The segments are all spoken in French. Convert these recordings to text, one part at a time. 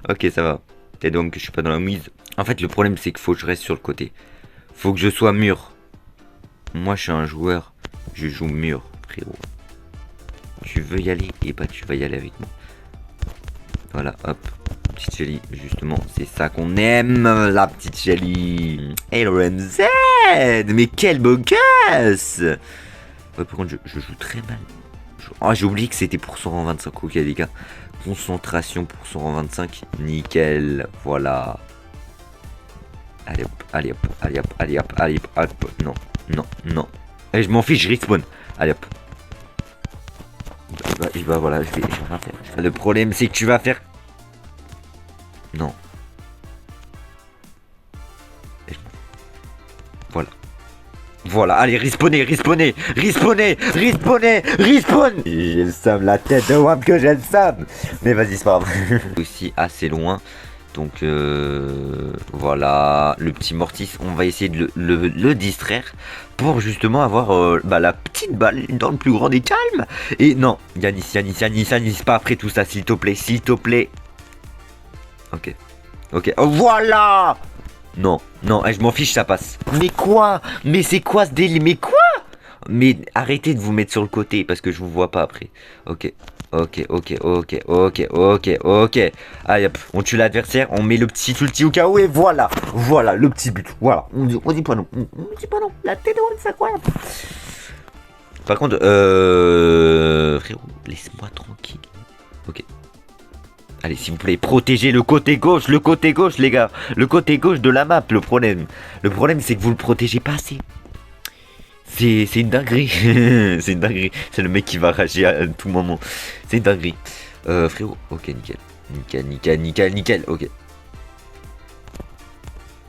Ok, ça va. Et donc, je suis pas dans la mise. En fait, le problème, c'est qu'il faut que je reste sur le côté. Faut que je sois mûr. Moi, je suis un joueur. Je joue mûr, frérot. Tu veux y aller? Et bah, tu vas y aller avec moi. Voilà, hop. Petite Shelly, justement, c'est ça qu'on aime, la petite Shelly. Hey, le RMZ! Mais quel beau gosse! Ouais, par contre, je joue très mal. Oh, j'ai oublié que c'était pour son rang 25. Ok, les gars. Concentration pour son rang 25. Nickel. Voilà. Allez hop, allez hop, allez hop, allez hop, allez hop, hop. Non, non, non. Et je m'en fiche, je respawn. Allez hop. Bah voilà, je vais rien faire. Le problème, c'est que tu vas faire. Non. Voilà. Voilà, allez, respawnez, respawnez, respawnez, respawnez, respawn. J'ai le seum, la tête de Wam que j'ai le seum. Mais vas-y, c'est pas grave. Aussi assez loin. Donc voilà, le petit Mortis, on va essayer de le distraire pour justement avoir la petite balle dans le plus grand des calmes. Et non, Yanis, pas après tout ça, s'il te plaît, s'il te plaît. Ok, ok, oh, voilà. Non, non, je m'en fiche, ça passe. Mais quoi? Mais c'est quoi ce délire? Mais quoi? Mais arrêtez de vous mettre sur le côté parce que je vous vois pas après. Ok, ok, ok, ok, ok, ok, ok. Allez hop, on tue l'adversaire, on met le petit ulti au cas où et voilà. Voilà, le petit but. Voilà, on dit pas non. On dit pas non. La tête de c'est incroyable. Par contre, frérot, laisse-moi tranquille. Ok. Allez, s'il vous plaît, protégez le côté gauche, les gars. Le côté gauche de la map, le problème. Le problème, c'est que vous le protégez pas assez. C'est une dinguerie. C'est une dinguerie. C'est le mec qui va rager à tout moment. C'est une dinguerie. Frérot, ok, nickel. Nickel, ok.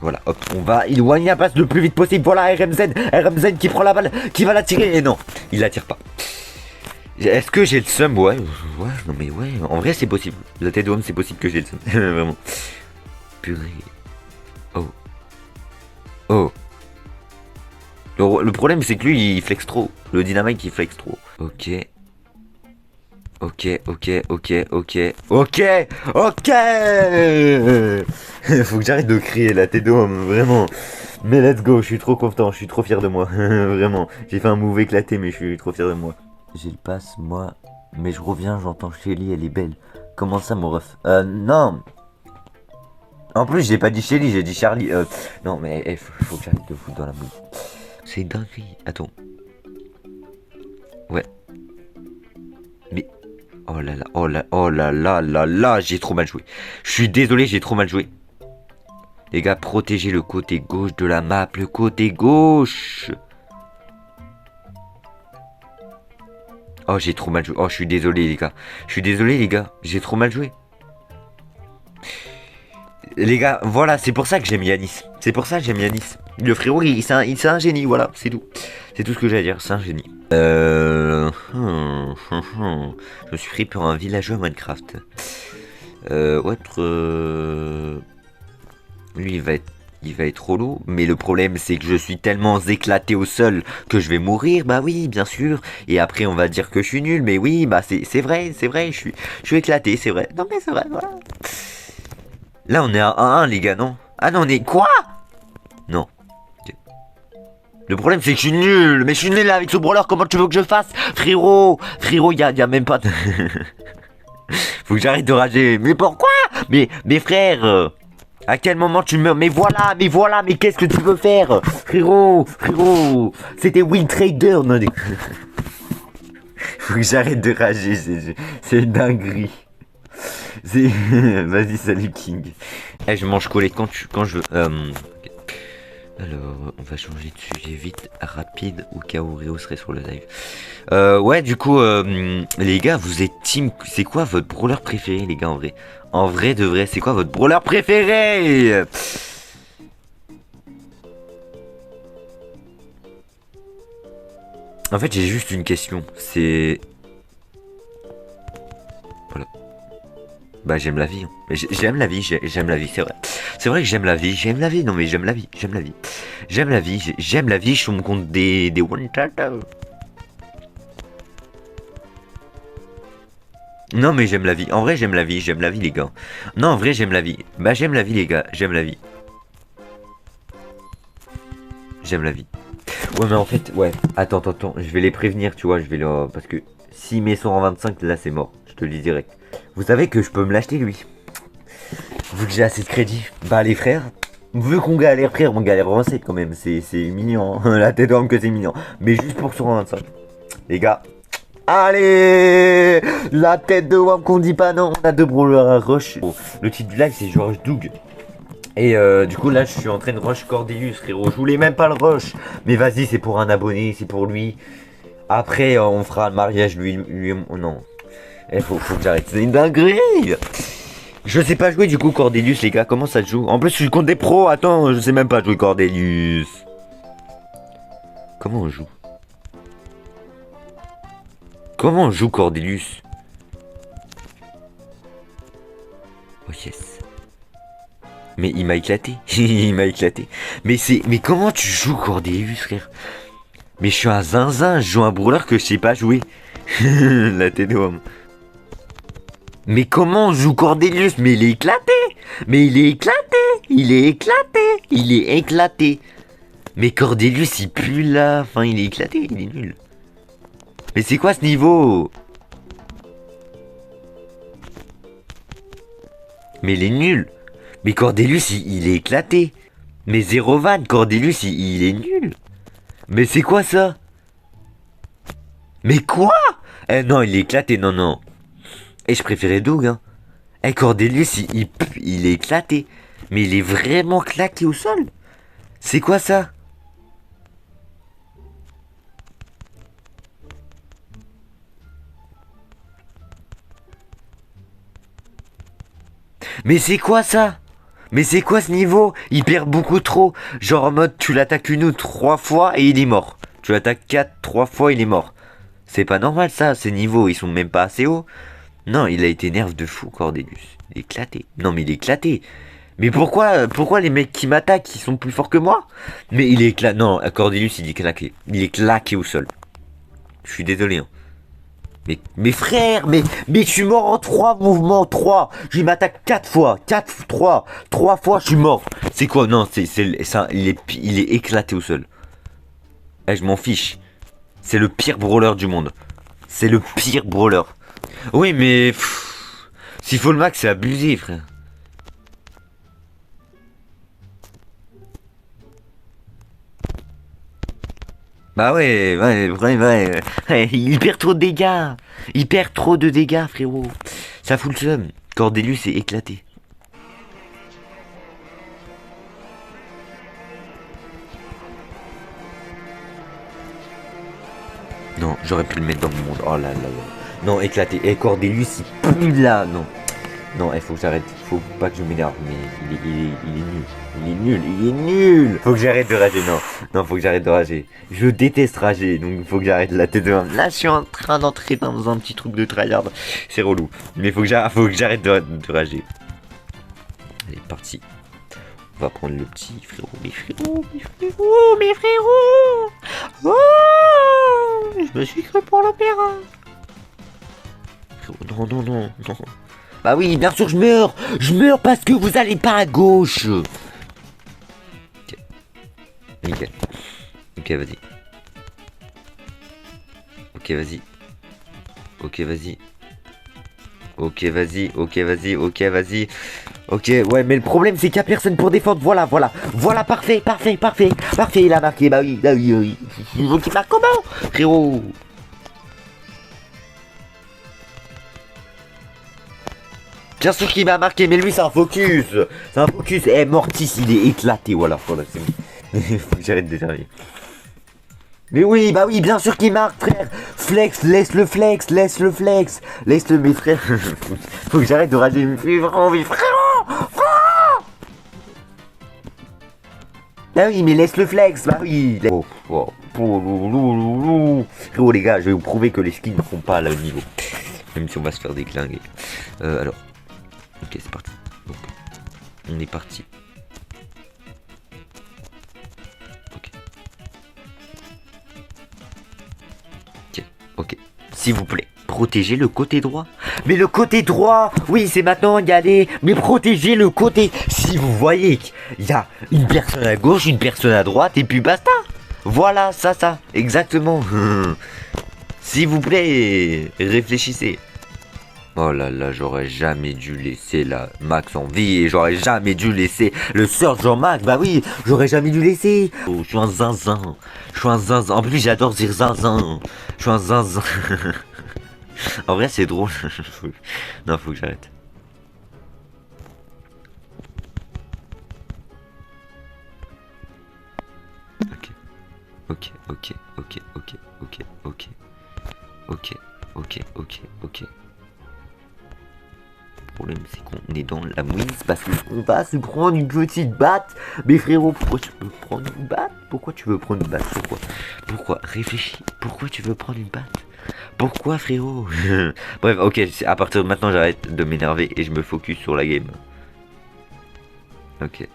Voilà, hop, on va éloigner la passe le plus vite possible. Voilà, RMZ qui prend la balle, qui va la tirer. Et non, il la tire pas. Est-ce que j'ai le seum? Ouais, non mais ouais, en vrai c'est possible. La tête de homme, c'est possible que j'ai le seum. Vraiment. Purée. Oh. Oh. Le problème c'est que lui il flex trop. Le dynamite il flex trop. Ok. Ok. Faut que j'arrête de crier la tête d'homme, vraiment. Mais let's go, je suis trop content, je suis trop fier de moi. Vraiment. J'ai fait un move éclaté mais je suis trop fier de moi. J'ai le pass, moi. Mais je reviens, j'entends Shelly, elle est belle. Comment ça, mon ref? Non. En plus, j'ai pas dit Shelly, j'ai dit Charlie. Non, mais faut que j'arrête de foutre dans la bouille. C'est dinguerie. Attends. Ouais. Mais. Oh là là, j'ai trop mal joué. Je suis désolé, j'ai trop mal joué. Les gars, protégez le côté gauche de la map, le côté gauche. Oh, j'ai trop mal joué. Oh, je suis désolé, les gars. J'ai trop mal joué. Les gars, voilà, c'est pour ça que j'aime Yanis. Le frérot, c'est un génie, voilà, c'est tout. C'est tout ce que j'ai à dire, c'est un génie. Je me suis pris pour un villageois Minecraft. Lui, il va être relou, mais le problème c'est que je suis tellement éclaté au sol que je vais mourir, bah oui, bien sûr. Et après on va dire que je suis nul, mais oui, bah c'est vrai, je suis éclaté, c'est vrai. Non mais c'est vrai, voilà. Là on est à 1-1 les gars, non? Ah non, on est quoi? Non. Le problème c'est que je suis nul, mais je suis nul là avec ce brawler, comment tu veux que je fasse? Frérot, y a même pas de... Faut que j'arrête de rager, mais pourquoi? Mais frère... À quel moment tu meurs? Mais voilà, mais qu'est-ce que tu veux faire? Frérot, c'était Win Trader, non? Faut que j'arrête de rager, c'est une dinguerie. Vas-y, salut King. Eh, je mange collé quand je veux. Alors, on va changer de sujet vite, rapide, au cas où Réo serait sur le live. Ouais, du coup, les gars, vous êtes team... C'est quoi votre brawler préféré, les gars, en vrai? En vrai, de vrai, c'est quoi votre brawler préféré? En fait, j'ai juste une question. C'est... Voilà. Bah, j'aime la vie. Hein. J'aime la vie, c'est vrai. C'est vrai que j'aime la vie, non mais j'aime la vie. J'aime la vie, je me compte des one-shot. Non, mais j'aime la vie. En vrai, j'aime la vie, les gars. Non, en vrai, j'aime la vie. Bah, j'aime la vie, les gars. J'aime la vie. J'aime la vie. Ouais, mais en fait, ouais. Attends. Je vais les prévenir, tu vois. Je vais le... Parce que s'il met son en 25, là, c'est mort. Je te le dis direct. Vous savez que je peux me l'acheter, lui. Vu que j'ai assez de crédit. Bah, les frères. Vu qu'on galère, frère, on galère 27 quand même. C'est mignon. Hein. La tête d'homme que c'est mignon. Mais juste pour son 25. Les gars. Allez, la tête de Wam qu'on dit pas non. On a deux brawlers à rush. Oh, le titre du live, c'est je rush Doug. Et du coup là je suis en train de rush Cordelius, frérot. Je voulais même pas le rush. Mais vas-y, c'est pour un abonné, c'est pour lui. Après on fera le mariage lui oh, non. Faut que j'arrête, c'est une dinguerie. Je sais pas jouer du coup Cordelius, les gars. Comment ça se joue? En plus je suis contre des pros. Attends, je sais même pas jouer Cordelius. Comment on joue? Comment on joue Cordelius? Oh yes. Mais il m'a éclaté. Il m'a éclaté. Mais comment tu joues Cordelius, frère? Mais je suis un zinzin, je joue un brawler que je sais pas jouer. La tête d'homme. Mais comment on joue Cordelius? Mais il est éclaté. Mais il est éclaté. Il est éclaté. Il est éclaté. Mais Cordelius il pue là. Enfin il est éclaté, il est nul. Mais c'est quoi ce niveau? Mais il est nul. Mais Cordelius il est éclaté. Mais zéro van, Cordelius il est nul. Mais c'est quoi ça? Mais quoi? Eh non, il est éclaté, non. Eh, je préférais Doug, hein. Eh, Cordelius, il est éclaté. Mais il est vraiment claqué au sol. C'est quoi ça? Mais c'est quoi ça? Mais c'est quoi ce niveau? Il perd beaucoup trop. Genre en mode, tu l'attaques une ou trois fois et il est mort. Tu l'attaques 3 fois, il est mort. C'est pas normal ça, ces niveaux, ils sont même pas assez hauts. Non, il a été nerf de fou, Cordelius. Il est éclaté. Non, mais il est éclaté. Mais pourquoi les mecs qui m'attaquent, ils sont plus forts que moi? Mais il est éclaté. Non, Cordelius, il est claqué. Il est claqué au sol. Je suis désolé. Hein. Mais frère, mais je suis mort en 3 mouvements, 3. Je m'attaque 4 fois. 3 fois, je suis mort. C'est quoi? Non, ça, il est éclaté au sol. Eh, je m'en fiche. C'est le pire brawler du monde. C'est le pire brawler. Oui, mais... S'il faut le max, c'est abusé, frère. Bah ouais, il perd trop de dégâts. Il perd trop de dégâts, frérot. Ça fout le seum. Cordelius est éclaté. Non, j'aurais pu le mettre dans le monde. Oh là là là. Non, éclaté. Et Cordelius, il pue là. Non. Non, il faut que j'arrête. Faut pas que je m'énerve. Mais il est nul. Il est nul. Faut que j'arrête de rager. Non, faut que j'arrête de rager. Je déteste rager. Donc, faut que j'arrête la tête de main. Là, je suis en train d'entrer dans un petit truc de tryhard. C'est relou. Mais faut que j'arrête de rager. Allez, parti. On va prendre le petit frérot. Mes frérots. Oh, je me suis cru pour l'opéra. Non. Bah oui, bien sûr, je meurs. Je meurs parce que vous allez pas à gauche. Ok. Nickel. Ok, vas-y. Ok, vas-y. Ok, ouais, mais le problème, c'est qu'il y a personne pour défendre. Voilà, parfait. Il a marqué, bah oui. Donc, il marque comment, frérot? Bien sûr qu'il m'a marqué, mais lui c'est un focus. Eh, Mortis, il est éclaté, voilà, c'est bon. Faut que j'arrête de charger. Mais oui, bah oui, bien sûr qu'il marque, frère. Flex, laisse le flex. Laisse-le, mes frères. Faut que j'arrête de rager, mes frérot. Ah oui, mais laisse le flex, bah oui. Frérot, les gars, je vais vous prouver que les skins ne font pas le niveau. Même si on va se faire déclinguer. Alors. Ok, c'est parti. Donc, on est parti. Ok. S'il vous plaît, protégez le côté droit. Mais le côté droit, oui, c'est maintenant y aller. Mais protégez le côté. Si vous voyez qu'il y a une personne à gauche, une personne à droite, et puis basta. Voilà, ça, exactement. S'il vous plaît, réfléchissez. Oh là là, j'aurais jamais dû laisser la Max en vie et j'aurais jamais dû laisser le Sergent Max. Bah oui, j'aurais jamais dû laisser. Oh, je suis un zinzin. Je suis un zinzin. En plus, j'adore dire zinzin. Je suis un zinzin. En vrai, c'est drôle. Non, faut que j'arrête. Ok. Le problème c'est qu'on est dans la mouise parce qu'on va se prendre une petite batte. Mais frérot, pourquoi tu veux prendre une batte? Pourquoi tu veux prendre une batte? Pourquoi? Réfléchis. Pourquoi tu veux prendre une batte? Pourquoi frérot? Bref, ok, à partir de maintenant j'arrête de m'énerver et je me focus sur la game. Ok.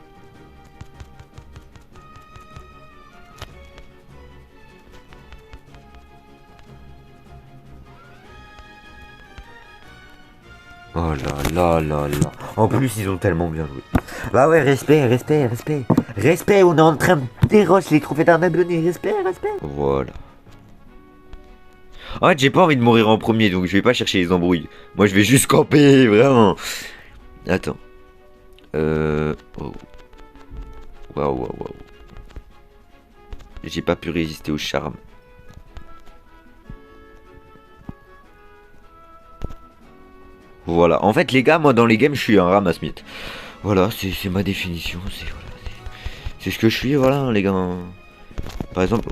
Oh là là. En plus, ils ont tellement bien joué. Bah ouais, respect. Respect, on est en train de dérocher les trophées d'un abonné. Respect. Voilà. En fait, j'ai pas envie de mourir en premier, donc je vais pas chercher les embrouilles. Moi, je vais juste camper, vraiment. Attends. Oh. Waouh. J'ai pas pu résister au charme. Voilà, en fait les gars, moi dans les games je suis un ramasse-miettes. Voilà, c'est ma définition, c'est ce que je suis, voilà les gars. Par exemple,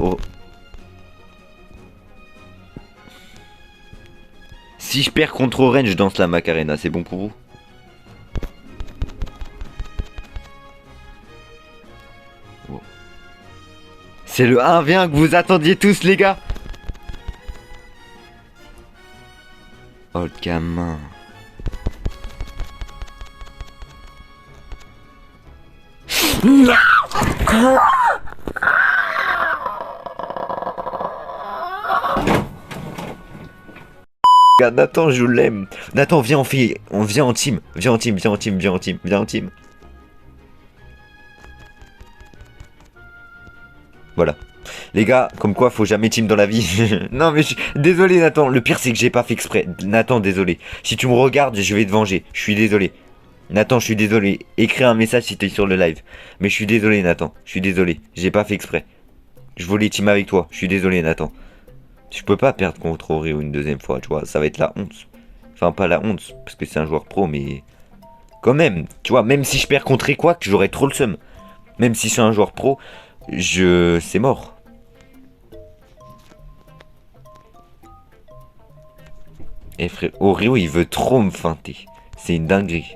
si je perds contre Orange, je danse la Macarena, c'est bon pour vous? Oh. C'est le 1v1 que vous attendiez tous les gars. Oh le gamin. Nathan, je l'aime. Nathan, viens, on vient en team. Viens en team. Voilà. Les gars, comme quoi, faut jamais team dans la vie. Non, mais désolé, Nathan. Le pire, c'est que j'ai pas fait exprès. Nathan, désolé. Si tu me regardes, je vais te venger. Je suis désolé. Nathan, je suis désolé. Écris un message si t'es sur le live. Mais je suis désolé, Nathan. Je suis désolé. J'ai pas fait exprès. Je voulais team avec toi. Je suis désolé, Nathan. Je peux pas perdre contre Oreo une deuxième fois, tu vois. Ça va être la honte. Enfin, pas la honte, parce que c'est un joueur pro, mais... Quand même, tu vois, même si je perds contre Equac, j'aurais trop le seum. Même si je suis un joueur pro, c'est mort. Et frère, Oreo, il veut trop me feinter. C'est une dinguerie.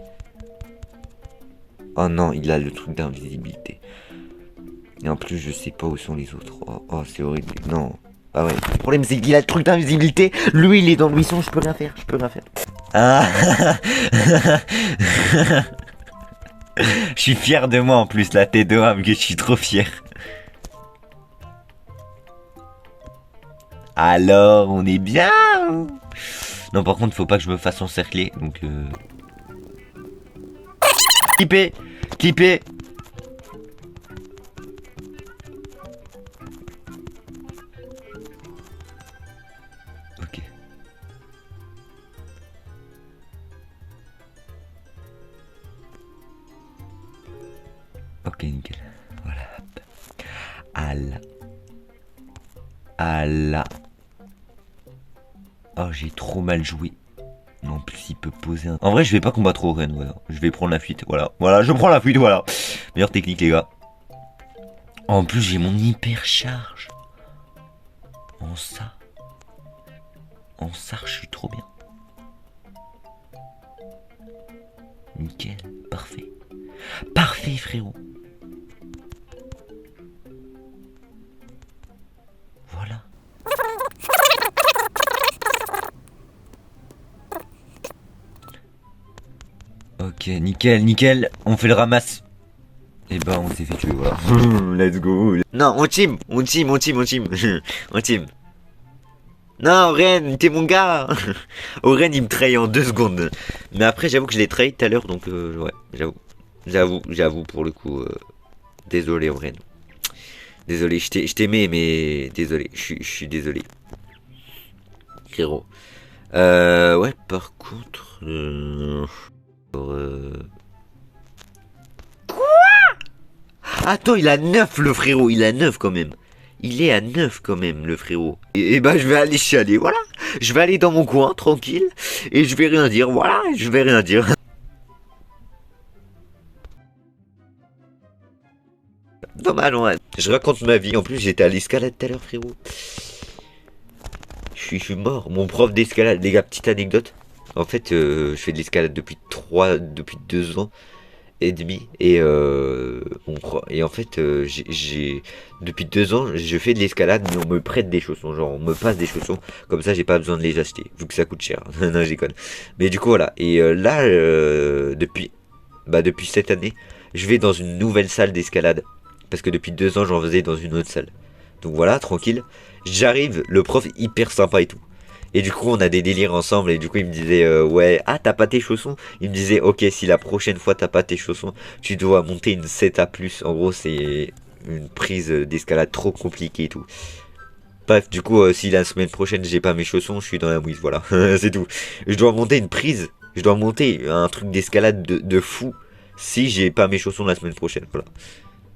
Oh non, il a le truc d'invisibilité. Et en plus, je sais pas où sont les autres. Oh c'est horrible. Non. Ah ouais. Le problème, c'est qu'il a le truc d'invisibilité. Lui, il est dans le buisson. Je peux rien faire. Ah. Je suis fier de moi en plus, la tête de rame, que je suis trop fier. Alors, on est bien. Non, par contre, faut pas que je me fasse encercler. Donc, Clipper. Ok. Ok, nickel. Voilà. Allah. Oh, j'ai trop mal joué. En plus, il peut poser un... En vrai, je vais pas combattre au Ren, voilà. Je vais prendre la fuite, voilà. Voilà, je prends la fuite, voilà. Meilleure technique, les gars. En plus, j'ai mon hyper charge. En ça, je suis trop bien. Nickel, parfait. Parfait, frérot. Voilà. Ok, nickel. On fait le ramasse. Et ben, on s'est fait tuer, voilà. Let's go. Non, on team. On team. Non, Oren, t'es mon gars. Oren, il me trahit en 2 secondes. Mais après, j'avoue que je l'ai trahi tout à l'heure, donc ouais, j'avoue pour le coup. Désolé, Oren. Désolé, je t'aimais, mais désolé, je suis désolé. Frérot. Ouais, par contre... Attends, il a 9 le frérot, il a 9 quand même. Il est à 9 quand même le frérot. Et bah je vais aller chialer, voilà. Je vais aller dans mon coin, tranquille. Et je vais rien dire, voilà, je vais rien dire. Dommage, ouais. Je raconte ma vie, en plus j'étais à l'escalade tout à l'heure frérot. Je suis mort. Mon prof d'escalade, les gars, petite anecdote. En fait, je fais de l'escalade depuis 2 ans et demi. Et en fait, depuis 2 ans, je fais de l'escalade, mais on me prête des chaussons. Genre, on me passe des chaussons. Comme ça, j'ai pas besoin de les acheter, vu que ça coûte cher. Non, je déconne. Mais du coup, voilà. Et là, depuis cette année, je vais dans une nouvelle salle d'escalade. Parce que depuis 2 ans, j'en faisais dans une autre salle. Donc voilà, tranquille. J'arrive, le prof hyper sympa et tout. Et du coup, on a des délires ensemble. Et du coup, il me disait, ouais, ah, t'as pas tes chaussons? Il me disait, ok, si la prochaine fois t'as pas tes chaussons, tu dois monter une 7A+. En gros, c'est une prise d'escalade trop compliquée et tout. Bref, du coup, si la semaine prochaine j'ai pas mes chaussons, je suis dans la mouise, voilà. C'est tout. Je dois monter une prise. Je dois monter un truc d'escalade de fou si j'ai pas mes chaussons la semaine prochaine, voilà.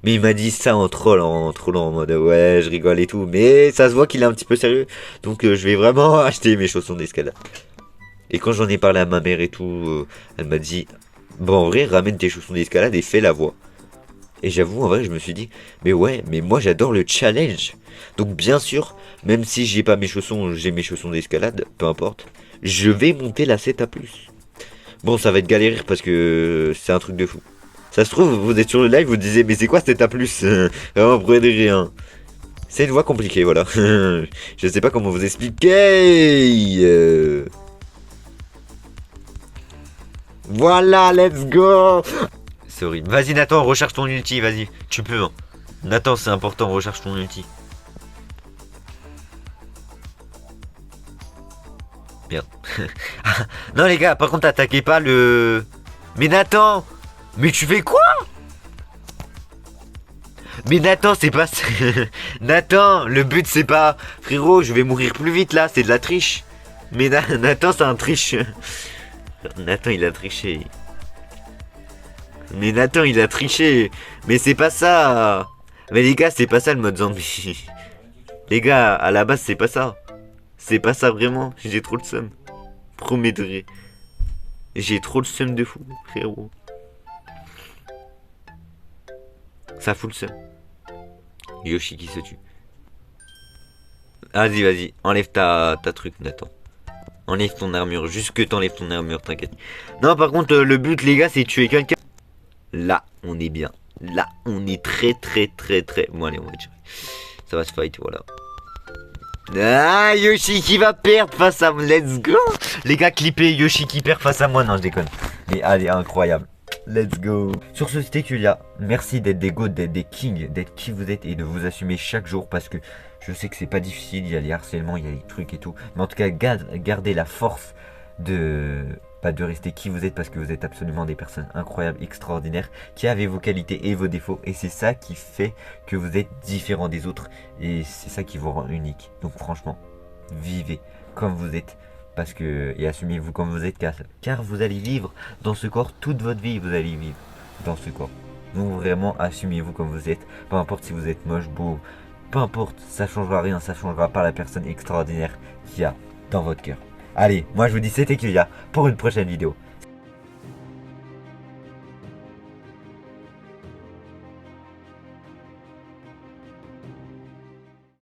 Mais il m'a dit ça en trollant en mode ouais, je rigole et tout. Mais ça se voit qu'il est un petit peu sérieux. Donc je vais vraiment acheter mes chaussons d'escalade. Et quand j'en ai parlé à ma mère et tout, elle m'a dit bon, en vrai, ramène tes chaussons d'escalade et fais la voix. Et j'avoue, en vrai, je me suis dit mais ouais, mais moi j'adore le challenge. Donc bien sûr, même si j'ai pas mes chaussons, j'ai mes chaussons d'escalade, peu importe, je vais monter la 7A+. Bon, ça va être galère parce que c'est un truc de fou. Ça se trouve, vous êtes sur le live, vous disiez, mais c'est quoi cet A+? Vraiment, prenez rien. C'est une voix compliquée, voilà. Je sais pas comment vous expliquer. Voilà, let's go. C'est horrible. Vas-y, Nathan, recharge ton ulti, vas-y. Tu peux, hein. Nathan, c'est important, recharge ton ulti. Merde. Non, les gars, par contre, attaquez pas le... Mais Nathan! Mais tu fais quoi? Mais Nathan, c'est pas... Nathan, le but c'est pas... Frérot, je vais mourir plus vite là, c'est de la triche. Mais Nathan, c'est un triche. Nathan, il a triché. Mais Nathan, il a triché. Mais c'est pas ça. Mais les gars, c'est pas ça le mode zombie. Les gars, à la base, c'est pas ça. C'est pas ça vraiment. J'ai trop le seum. Premier degré. J'ai trop le seum de fou, frérot. Ça fout le seum. Yoshi qui se tue. Vas-y, vas-y. Enlève ta truc, Nathan. Enlève ton armure. Juste que t'enlèves ton armure, t'inquiète. Non, par contre, le but, les gars, c'est de tuer quelqu'un. Là, on est bien. Là, on est très. Bon, allez, on va tirer. Ça va se fight, voilà. Ah, Yoshi qui va perdre face à moi. Let's go. Les gars, clippez Yoshi qui perd face à moi. Non, je déconne. Mais allez, incroyable. Let's go. Sur ce, c'était Kulia. Merci d'être des goats, d'être des kings, d'être qui vous êtes et de vous assumer chaque jour parce que je sais que c'est pas difficile. Il y a les harcèlements, il y a les trucs et tout. Mais en tout cas, gardez la force de rester qui vous êtes parce que vous êtes absolument des personnes incroyables, extraordinaires, qui avez vos qualités et vos défauts. Et c'est ça qui fait que vous êtes différent des autres. Et c'est ça qui vous rend unique. Donc franchement, vivez comme vous êtes. Parce que, et assumez-vous comme vous êtes, car vous allez vivre dans ce corps toute votre vie, vous allez vivre dans ce corps. Donc vraiment, assumez-vous comme vous êtes, peu importe si vous êtes moche, beau, peu importe, ça changera rien, ça changera pas la personne extraordinaire qu'il y a dans votre cœur. Allez, moi je vous dis c'était Kulia pour une prochaine vidéo.